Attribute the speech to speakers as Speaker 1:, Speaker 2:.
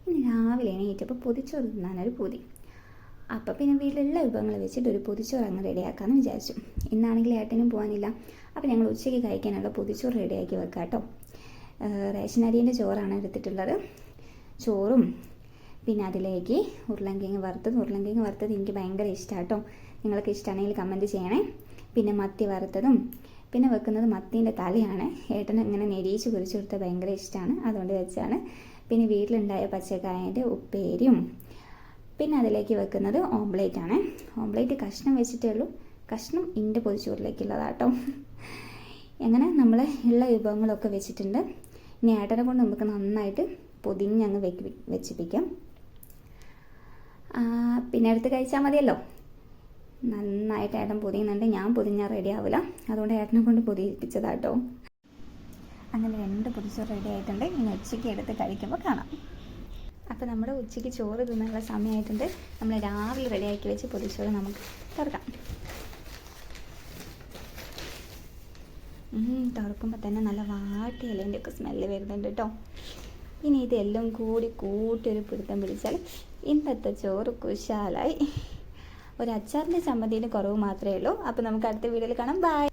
Speaker 1: ഇന്ന് രാവിലെ എണീറ്റപ്പോൾ പൊതിച്ചോറ് തിന്നാനൊരു പൂതി. അപ്പോൾ പിന്നെ വീട്ടിലുള്ള വിഭവങ്ങൾ വെച്ചിട്ട് ഒരു പൊതിച്ചോറ് അങ്ങ് റെഡിയാക്കാമെന്ന് വിചാരിച്ചു. ഇന്നാണെങ്കിൽ ഏട്ടനും പോകാനില്ല. അപ്പോൾ ഞങ്ങൾ ഉച്ചയ്ക്ക് കഴിക്കാനുള്ള പൊതിച്ചോറ് റെഡിയാക്കി വെക്കാം കേട്ടോ. റേഷൻ അരിൻ്റെ ചോറാണ് എടുത്തിട്ടുള്ളത്. ചോറും പിന്നെ അതിലേക്ക് ഉരുളൻകിഴങ്ങ് വറുത്തത് എനിക്ക് ഭയങ്കര ഇഷ്ടമാണ് കേട്ടോ. നിങ്ങൾക്ക് ഇഷ്ടമാണെങ്കിൽ കമൻറ്റ് ചെയ്യണേ. പിന്നെ മത്തി വറുത്തതും, പിന്നെ വെക്കുന്നത് മത്തീൻ്റെ തലയാണ്. ഏട്ടന് ഇങ്ങനെ നെരിയിച്ച് പൊരിച്ചു കൊടുത്താൽ ഭയങ്കര ഇഷ്ടമാണ്, അതുകൊണ്ട് വെച്ചാണ്. പിന്നെ വീട്ടിലുണ്ടായ പച്ചക്കായൻ്റെ ഉപ്പേരിയും, പിന്നെ അതിലേക്ക് വെക്കുന്നത് ഓംപ്ലേറ്റ് ആണ്. ഓംപ്ലേറ്റ് കഷ്ണം വെച്ചിട്ടേ ഉള്ളൂ. കഷ്ണം എൻ്റെ പൊതിച്ചോറിലേക്കുള്ളതാട്ടോ. അങ്ങനെ നമ്മൾ ഉള്ള വിഭവങ്ങളൊക്കെ വെച്ചിട്ടുണ്ട്. ഇനി ഏട്ടനെ കൊണ്ട് നമുക്ക് നന്നായിട്ട് പൊതിഞ്ഞങ്ങ് വെച്ചിപ്പിക്കാം. പിന്നെ എടുത്ത് കഴിച്ചാൽ മതിയല്ലോ. നന്നായിട്ട് ഏട്ടൻ പൊതിയുന്നുണ്ട്. ഞാൻ പൊതിഞ്ഞാൽ റെഡി ആവില്ല, അതുകൊണ്ട് ഏട്ടനെ കൊണ്ട് പൊതിയിപ്പിച്ചതാട്ടോ. അങ്ങനെ 2 പൊതിച്ചോറ് റെഡി ആയിട്ടുണ്ട്. ഇനി ഉച്ചയ്ക്ക് എടുത്ത് കഴിക്കുമ്പോൾ കാണാം. അപ്പോൾ നമ്മുടെ ഉച്ചയ്ക്ക് ചോറ് തിന്നാനുള്ള സമയമായിട്ടുണ്ട്. നമ്മൾ രാവിലെ റെഡിയാക്കി വെച്ച് പൊതിച്ചോറ് നമുക്ക് തുറക്കാം. തുറക്കുമ്പോൾ തന്നെ നല്ല വാട്ടിയ ഇലേൻ്റെയൊക്കെ സ്മെല്ല് വരുന്നുണ്ട് കേട്ടോ. ഇനി ഇതെല്ലാം കൂട്ടിയൊരു പിടുത്തം പിടിച്ചാൽ ഇന്നത്തെ ചോറ് കുശാലായി. ഒരു അച്ചാറിൻ്റെ ചമ്മന്തിൻ്റെ കുറവ് മാത്രമേ ഉള്ളൂ. അപ്പോൾ നമുക്ക് അടുത്ത വീഡിയോയിൽ കാണാം. ബൈ.